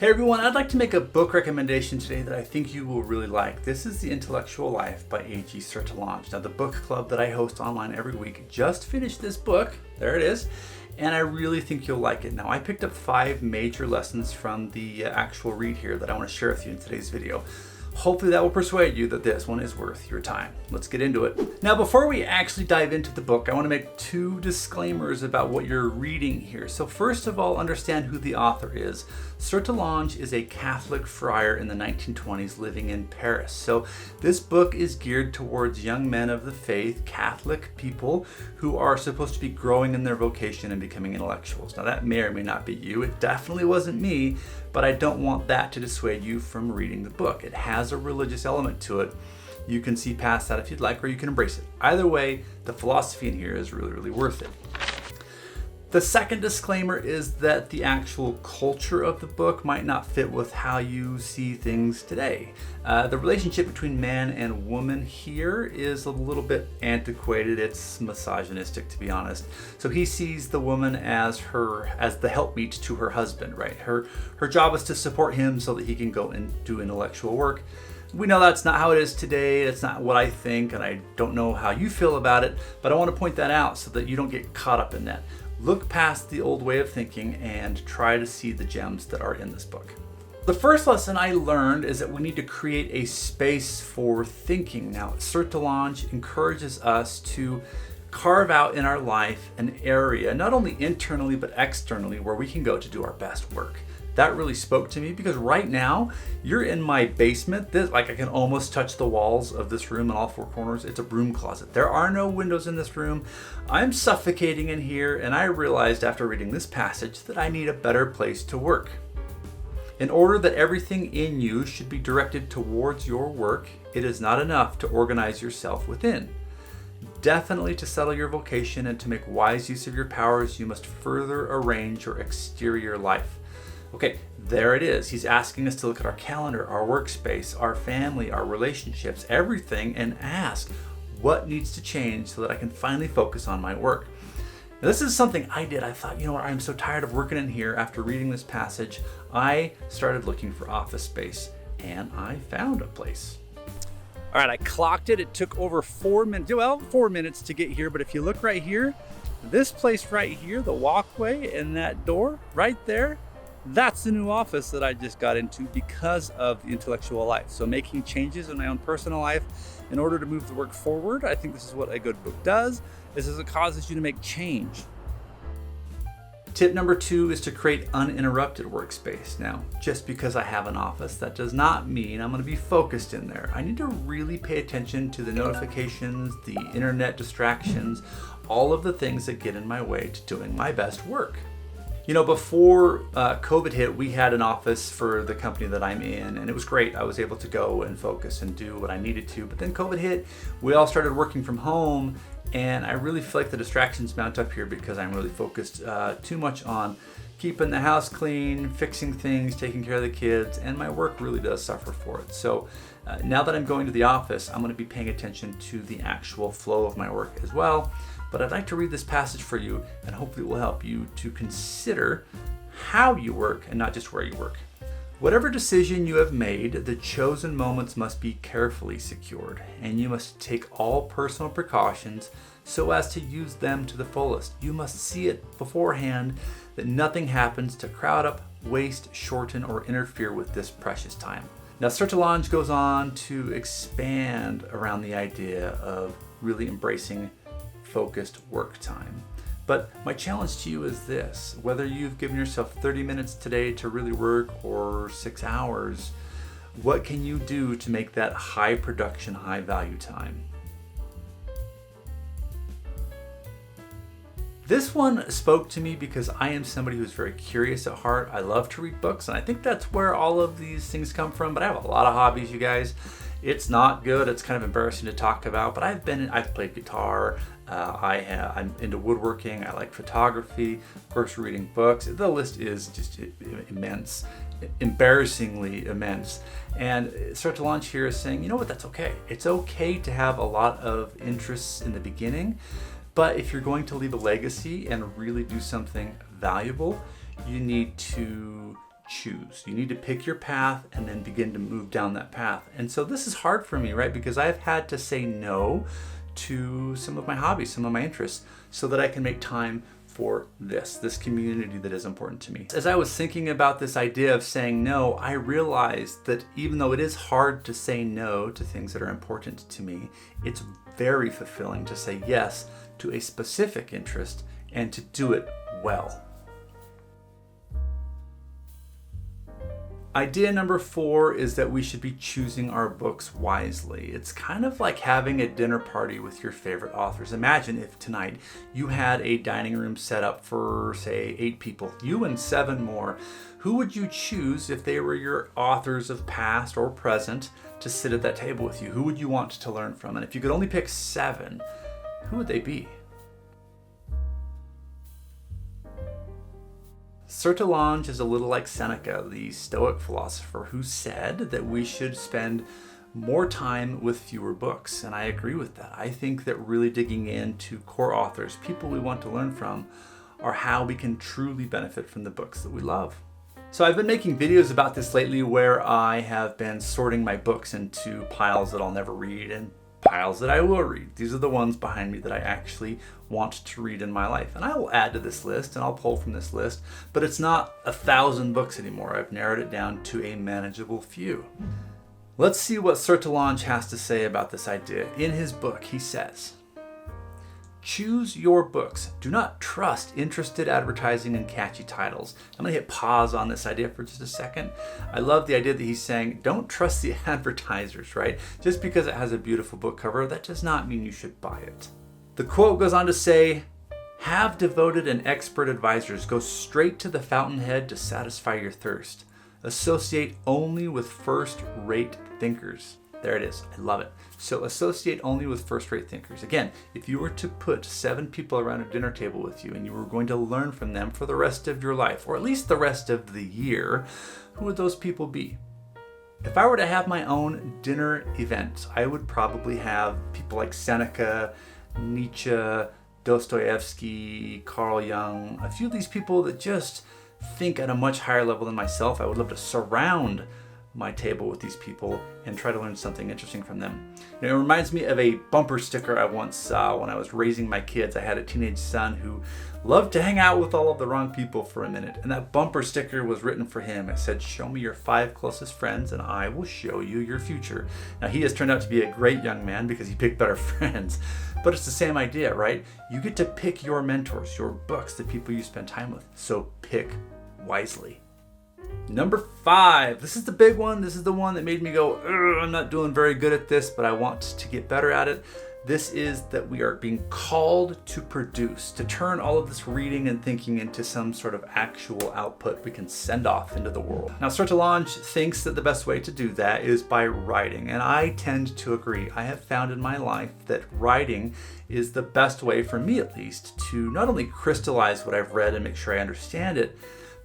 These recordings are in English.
Hey everyone, I'd like to make a book recommendation today that I think you will really like. This is The Intellectual Life by A.G. Sertillanges. Now, the book club that I host online every week just finished this book. There it is. And I really think you'll like it. Now, I picked up 5 major lessons from the actual read here that I want to share with you in today's video. Hopefully that will persuade you that this one is worth your time. Let's get into it. Now, before we actually dive into the book, I want to make 2 disclaimers about what you're reading here. So first of all, understand who the author is. Sertillanges is a Catholic friar in the 1920s living in Paris. So this book is geared towards young men of the faith, Catholic people who are supposed to be growing in their vocation and becoming intellectuals. Now that may or may not be you. It definitely wasn't me, but I don't want that to dissuade you from reading the book. It has a religious element to it. You can see past that if you'd like, or you can embrace it. Either way, the philosophy in here is really worth it. The second disclaimer is that the actual culture of the book might not fit with how you see things today. The relationship between man and woman here is a little bit antiquated. It's misogynistic, to be honest. So he sees the woman as the helpmeet to her husband, right? Her job is to support him so that he can go and do intellectual work. We know that's not how it is today. It's not what I think, and I don't know how you feel about it, but I want to point that out so that you don't get caught up in that. Look past the old way of thinking and try to see the gems that are in this book. The first lesson I learned is that we need to create a space for thinking. Now, Sertillanges encourages us to carve out in our life an area, not only internally but externally, where we can go to do our best work. That really spoke to me because right now you're in my basement. I can almost touch the walls of this room in all 4 corners. It's a broom closet. There are no windows in this room. I'm suffocating in here, and I realized after reading this passage that I need a better place to work. In order that everything in you should be directed towards your work, it is not enough to organize yourself within. Definitely to settle your vocation and to make wise use of your powers, you must further arrange your exterior life. Okay, there it is. He's asking us to look at our calendar, our workspace, our family, our relationships, everything, and ask what needs to change so that I can finally focus on my work. Now, this is something I did. I thought, you know what, I'm so tired of working in here. After reading this passage, I started looking for office space, and I found a place. All right, I clocked it. It took over 4 minutes, 4 minutes to get here, but if you look right here, this place right here, the walkway and that door right there, that's the new office that I just got into because of the intellectual life. So making changes in my own personal life in order to move the work forward, I think this is what a good book does, is it causes you to make change. Tip number 2 is to create uninterrupted workspace. Now, just because I have an office, that does not mean I'm going to be focused in there. I need to really pay attention to the notifications, the internet distractions, all of the things that get in my way to doing my best work. You know, before COVID hit, we had an office for the company that I'm in, and it was great. I was able to go and focus and do what I needed to. But then COVID hit, we all started working from home, and I really feel like the distractions mount up here because I'm really focused too much on keeping the house clean, fixing things, taking care of the kids, and my work really does suffer for it. So now that I'm going to the office, I'm going to be paying attention to the actual flow of my work as well. But I'd like to read this passage for you, and hopefully it will help you to consider how you work and not just where you work. Whatever decision you have made, the chosen moments must be carefully secured, and you must take all personal precautions so as to use them to the fullest. You must see it beforehand that nothing happens to crowd up, waste, shorten, or interfere with this precious time. Now, Sertillanges goes on to expand around the idea of really embracing focused work time. But my challenge to you is this: whether you've given yourself 30 minutes today to really work or 6 hours, what can you do to make that high production, high value time? This one spoke to me because I am somebody who's very curious at heart. I love to read books, and I think that's where all of these things come from. But I have a lot of hobbies, you guys. It's not good. It's kind of embarrassing to talk about, but I've played guitar. I'm into woodworking. I like photography, of course, reading books. The list is just immense, embarrassingly immense. And Sertillanges here is saying, you know what, that's okay. It's okay to have a lot of interests in the beginning, but if you're going to leave a legacy and really do something valuable, you need to choose. You need to pick your path and then begin to move down that path. And so this is hard for me, right? Because I've had to say no to some of my hobbies, some of my interests, so that I can make time for this community that is important to me. As I was thinking about this idea of saying no, I realized that even though it is hard to say no to things that are important to me, it's very fulfilling to say yes to a specific interest and to do it well. Idea number 4 is that we should be choosing our books wisely. It's kind of like having a dinner party with your favorite authors. Imagine if tonight you had a dining room set up for, say, 8 people, you and 7 more. Who would you choose if they were your authors of past or present to sit at that table with you? Who would you want to learn from? And if you could only pick 7, who would they be? Sertillanges is a little like Seneca, the Stoic philosopher, who said that we should spend more time with fewer books. And I agree with that. I think that really digging into core authors, people we want to learn from, are how we can truly benefit from the books that we love. So I've been making videos about this lately where I have been sorting my books into piles that I'll never read and piles that I will read. These are the ones behind me that I actually want to read in my life. And I will add to this list and I'll pull from this list, but it's not 1,000 books anymore. I've narrowed it down to a manageable few. Let's see what Sertillanges has to say about this idea. In his book, he says, choose your books. Do not trust interested advertising and catchy titles. I'm going to hit pause on this idea for just a second. I love the idea that he's saying, don't trust the advertisers, right? Just because it has a beautiful book cover, that does not mean you should buy it. The quote goes on to say, have devoted and expert advisors. Go straight to the fountainhead to satisfy your thirst. Associate only with first-rate thinkers. There it is. I love it. So associate only with first-rate thinkers. Again, if you were to put 7 people around a dinner table with you and you were going to learn from them for the rest of your life, or at least the rest of the year, who would those people be? If I were to have my own dinner event, I would probably have people like Seneca, Nietzsche, Dostoevsky, Carl Jung, a few of these people that just think at a much higher level than myself. I would love to surround my table with these people and try to learn something interesting from them. You know, it reminds me of a bumper sticker I once saw when I was raising my kids. I had a teenage son who loved to hang out with all of the wrong people for a minute, and that bumper sticker was written for him. It said, show me your 5 closest friends and I will show you your future. Now he has turned out to be a great young man because he picked better friends, but it's the same idea, right? You get to pick your mentors, your books, the people you spend time with. So pick wisely. Number 5, this is the big one. This is the one that made me go, I'm not doing very good at this, but I want to get better at it. This is that we are being called to produce, to turn all of this reading and thinking into some sort of actual output we can send off into the world. Now, Sertillanges thinks that the best way to do that is by writing, and I tend to agree. I have found in my life that writing is the best way, for me at least, to not only crystallize what I've read and make sure I understand it,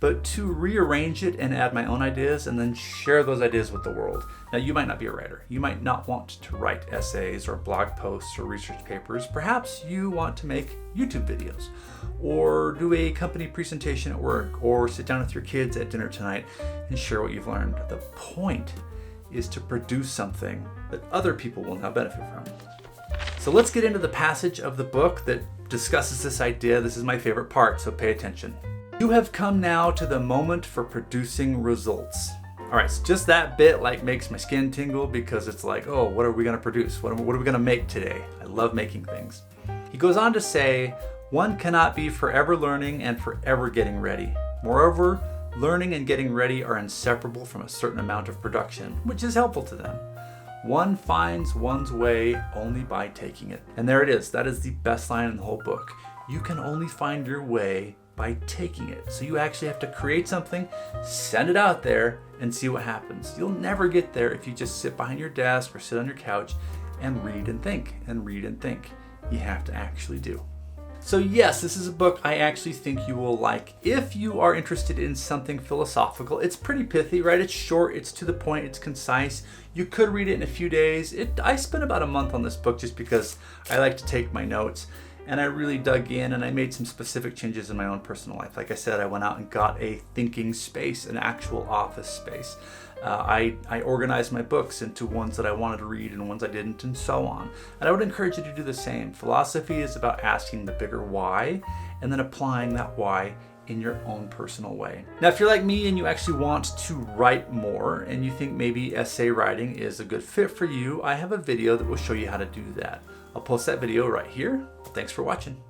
but to rearrange it and add my own ideas and then share those ideas with the world. Now, you might not be a writer. You might not want to write essays or blog posts or research papers. Perhaps you want to make YouTube videos or do a company presentation at work or sit down with your kids at dinner tonight and share what you've learned. The point is to produce something that other people will now benefit from. So let's get into the passage of the book that discusses this idea. This is my favorite part, so pay attention. You have come now to the moment for producing results. All right, so just that bit makes my skin tingle because it's like, oh, what are we going to produce? What are we going to make today? I love making things. He goes on to say, one cannot be forever learning and forever getting ready. Moreover, learning and getting ready are inseparable from a certain amount of production, which is helpful to them. One finds one's way only by taking it. And there it is. That is the best line in the whole book. You can only find your way by taking it. So you actually have to create something, send it out there, and see what happens. You'll never get there if you just sit behind your desk or sit on your couch and read and think and read and think. You have to actually do. So yes, this is a book I actually think you will like. If you are interested in something philosophical, it's pretty pithy, right? It's short, it's to the point, it's concise. You could read it in a few days. I spent about a month on this book just because I like to take my notes. and I really dug in and I made some specific changes in my own personal life. Like I said, I went out and got a thinking space, an actual office space. I organized my books into ones that I wanted to read and ones I didn't, and so on. And I would encourage you to do the same. Philosophy is about asking the bigger why and then applying that why in your own personal way. Now, if you're like me and you actually want to write more and you think maybe essay writing is a good fit for you, I have a video that will show you how to do that. I'll post that video right here. Thanks for watching.